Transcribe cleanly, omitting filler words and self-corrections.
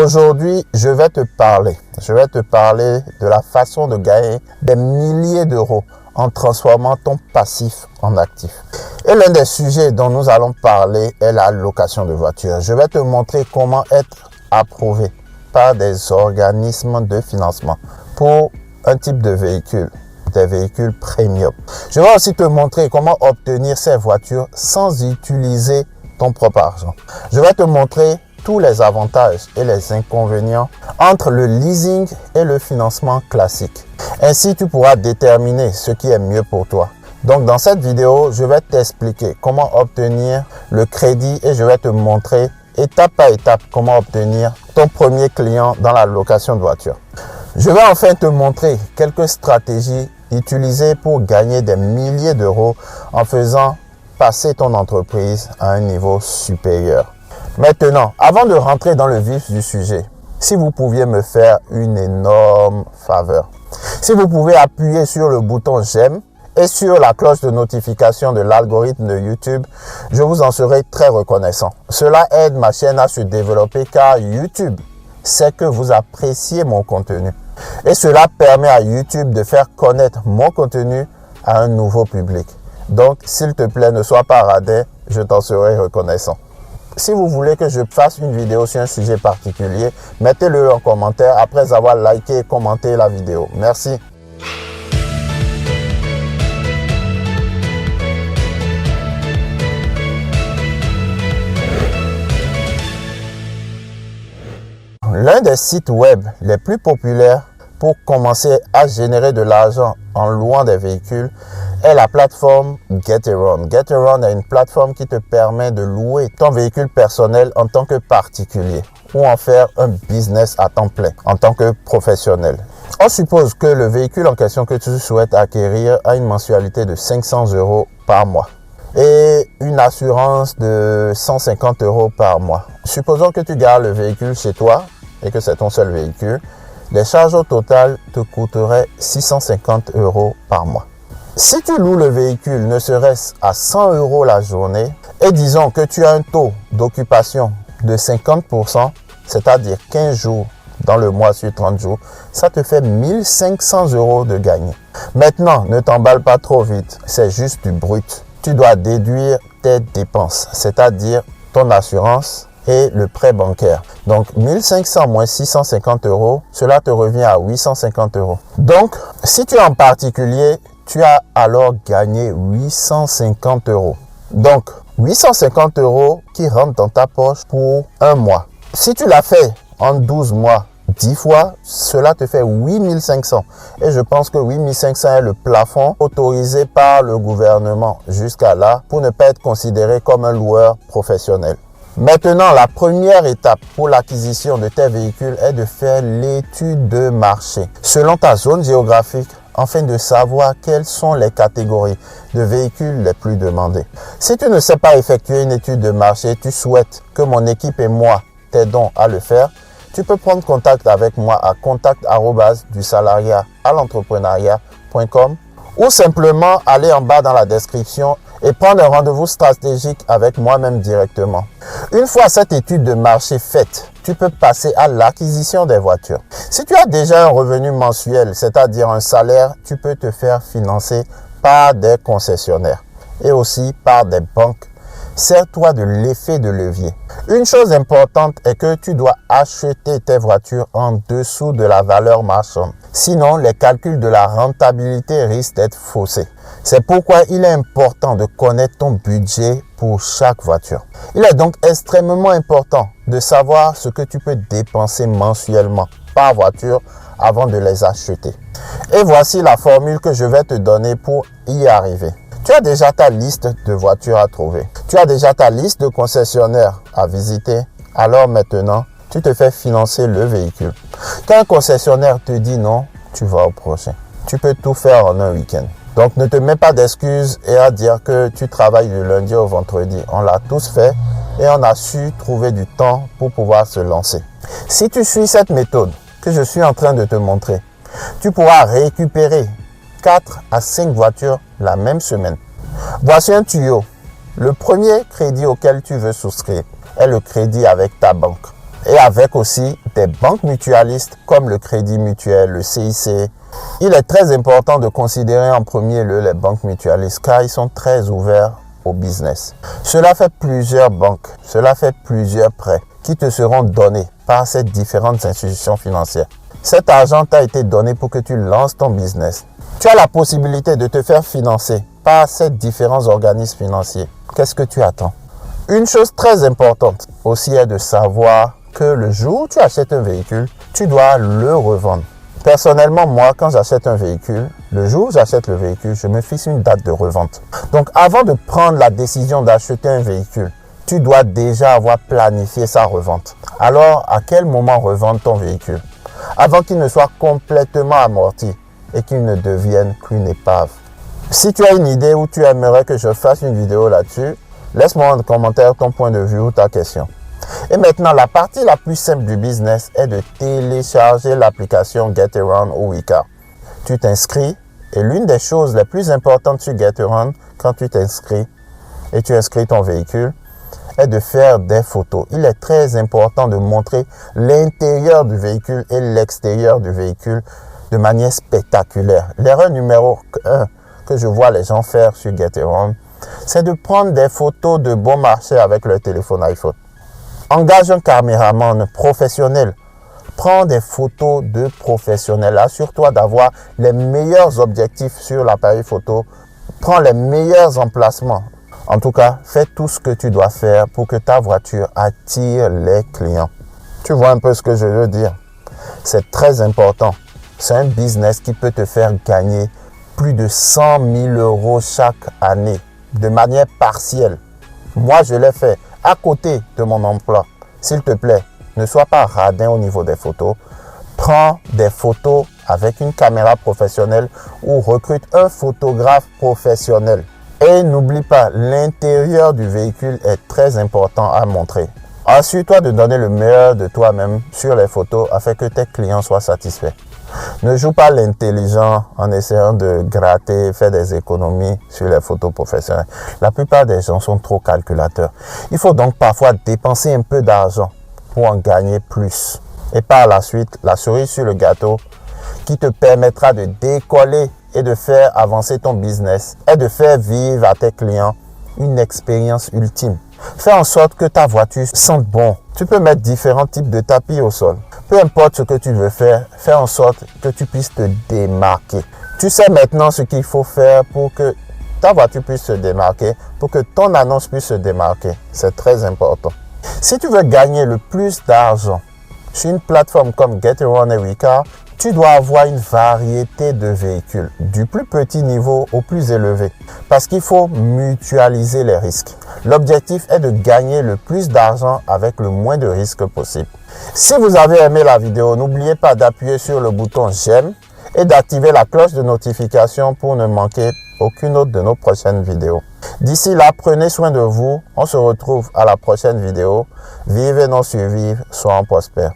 aujourd'hui, je vais te parler de la façon de gagner des milliers d'euros en transformant ton passif en actif. Et l'un des sujets dont nous allons parler est la location de voitures. Je vais te montrer comment être approuvé par des organismes de financement pour un type de véhicule, des véhicules premium. Je vais aussi te montrer comment obtenir ces voitures sans utiliser ton propre argent. Je vais te montrer tous les avantages et les inconvénients entre le leasing et le financement classique. Ainsi, tu pourras déterminer ce qui est mieux pour toi. Donc, dans cette vidéo, je vais t'expliquer comment obtenir le crédit et je vais te montrer étape par étape comment obtenir ton premier client dans la location de voiture. Je vais enfin te montrer quelques stratégies utilisées pour gagner des milliers d'euros en faisant passer ton entreprise à un niveau supérieur. Maintenant, avant de rentrer dans le vif du sujet, si vous pouviez me faire une énorme faveur, si vous pouvez appuyer sur le bouton j'aime et sur la cloche de notification de l'algorithme de YouTube, je vous en serai très reconnaissant. Cela aide ma chaîne à se développer car YouTube sait que vous appréciez mon contenu. Et cela permet à YouTube de faire connaître mon contenu à un nouveau public. Donc, s'il te plaît, ne sois pas radin, je t'en serai reconnaissant. Si vous voulez que je fasse une vidéo sur un sujet particulier, mettez-le en commentaire après avoir liké et commenté la vidéo. Merci. L'un des sites web les plus populaires pour commencer à générer de l'argent en louant des véhicules est la plateforme Getaround. Getaround est une plateforme qui te permet de louer ton véhicule personnel en tant que particulier ou en faire un business à temps plein en tant que professionnel. On suppose que le véhicule en question que tu souhaites acquérir a une mensualité de 500 € par mois et une assurance de 150 € par mois. Supposons que tu gardes le véhicule chez toi et que c'est ton seul véhicule. Les charges au total te coûteraient 650 € par mois. Si tu loues le véhicule ne serait-ce à 100 € la journée et disons que tu as un taux d'occupation de 50%, c'est-à-dire 15 jours dans le mois sur 30 jours, ça te fait 1500 € de gagné. Maintenant, ne t'emballe pas trop vite, c'est juste du brut. Tu dois déduire tes dépenses, c'est-à-dire ton assurance et le prêt bancaire. Donc, 1500 moins 650 €, cela te revient à 850 €. Donc, si tu es en particulier, tu as alors gagné 850 €. Donc, 850 € qui rentrent dans ta poche pour un mois. Si tu l'as fait en 12 mois, 10 fois, cela te fait 8500. Et je pense que 8500 est le plafond autorisé par le gouvernement jusqu'à là pour ne pas être considéré comme un loueur professionnel. Maintenant, la première étape pour l'acquisition de tes véhicules est de faire l'étude de marché selon ta zone géographique afin de savoir quelles sont les catégories de véhicules les plus demandées. Si tu ne sais pas effectuer une étude de marché, tu souhaites que mon équipe et moi t'aidons à le faire, tu peux prendre contact avec moi à contact@dusalariat-à-l'entrepreneuriat.com ou simplement aller en bas dans la description et prendre un rendez-vous stratégique avec moi-même directement. Une fois cette étude de marché faite, tu peux passer à l'acquisition des voitures. Si tu as déjà un revenu mensuel, c'est-à-dire un salaire, tu peux te faire financer par des concessionnaires et aussi par des banques. Sers-toi de l'effet de levier. Une chose importante est que tu dois acheter tes voitures en dessous de la valeur marchande. Sinon, les calculs de la rentabilité risquent d'être faussés. C'est pourquoi il est important de connaître ton budget pour chaque voiture. Il est donc extrêmement important de savoir ce que tu peux dépenser mensuellement par voiture avant de les acheter. Et voici la formule que je vais te donner pour y arriver. Tu as déjà ta liste de voitures à trouver. Tu as déjà ta liste de concessionnaires à visiter. Alors maintenant, tu te fais financer le véhicule. Quand un concessionnaire te dit non, tu vas au prochain. Tu peux tout faire en un week-end. Donc ne te mets pas d'excuses et à dire que tu travailles du lundi au vendredi. On l'a tous fait et on a su trouver du temps pour pouvoir se lancer. Si tu suis cette méthode que je suis en train de te montrer, tu pourras récupérer 4 à 5 voitures la même semaine. Voici un tuyau. Le premier crédit auquel tu veux souscrire est le crédit avec ta banque. et avec aussi des banques mutualistes comme le Crédit Mutuel, le CIC. Il est très important de considérer en premier lieu les banques mutualistes car ils sont très ouverts au business. Cela fait plusieurs banques, cela fait plusieurs prêts qui te seront donnés par ces différentes institutions financières. Cet argent t'a été donné pour que tu lances ton business. Tu as la possibilité de te faire financer par ces différents organismes financiers. Qu'est-ce que tu attends? Une chose très importante aussi est de savoir que le jour où tu achètes un véhicule, tu dois le revendre. Personnellement, moi, quand j'achète un véhicule, le jour où j'achète le véhicule, je me fixe une date de revente. Donc, avant de prendre la décision d'acheter un véhicule, tu dois déjà avoir planifié sa revente. Alors, à quel moment revendre ton véhicule? Avant qu'il ne soit complètement amorti et qu'il ne devienne qu'une épave. Si tu as une idée ou tu aimerais que je fasse une vidéo là-dessus, laisse-moi en commentaire ton point de vue ou ta question. Et maintenant, la partie la plus simple du business est de télécharger l'application Getaround ou Wecar. Tu t'inscris et l'une des choses les plus importantes sur Getaround quand tu t'inscris et tu inscris ton véhicule est de faire des photos. Il est très important de montrer l'intérieur du véhicule et l'extérieur du véhicule de manière spectaculaire. L'erreur numéro 1 que je vois les gens faire sur Getaround, c'est de prendre des photos de bon marché avec leur téléphone iPhone. Engage un caméraman professionnel. Prends des photos de professionnels. Assure-toi d'avoir les meilleurs objectifs sur l'appareil photo. Prends les meilleurs emplacements. En tout cas, fais tout ce que tu dois faire pour que ta voiture attire les clients. Tu vois un peu ce que je veux dire? C'est très important. C'est un business qui peut te faire gagner plus de 100 000 € chaque année de manière partielle. Moi, je l'ai fait à côté de mon emploi. S'il te plaît, ne sois pas radin au niveau des photos. Prends des photos avec une caméra professionnelle ou recrute un photographe professionnel. Et n'oublie pas, l'intérieur du véhicule est très important à montrer. Assure-toi de donner le meilleur de toi-même sur les photos afin que tes clients soient satisfaits. Ne joue pas l'intelligent en essayant de gratter, faire des économies sur les photos professionnelles. La plupart des gens sont trop calculateurs. Il faut donc parfois dépenser un peu d'argent pour en gagner plus. Et par la suite, la cerise sur le gâteau qui te permettra de décoller et de faire avancer ton business et de faire vivre à tes clients une expérience ultime. Fais en sorte que ta voiture sente bon. Tu peux mettre différents types de tapis au sol. Peu importe ce que tu veux faire, fais en sorte que tu puisses te démarquer. Tu sais maintenant ce qu'il faut faire pour que ta voiture puisse se démarquer, pour que ton annonce puisse se démarquer. C'est très important. Si tu veux gagner le plus d'argent sur une plateforme comme Getaround et Wecar, tu dois avoir une variété de véhicules, du plus petit niveau au plus élevé, parce qu'il faut mutualiser les risques. L'objectif est de gagner le plus d'argent avec le moins de risques possible. Si vous avez aimé la vidéo, n'oubliez pas d'appuyer sur le bouton j'aime et d'activer la cloche de notification pour ne manquer aucune autre de nos prochaines vidéos. D'ici là, prenez soin de vous. On se retrouve à la prochaine vidéo. Vivez non survivre, soyons prospères.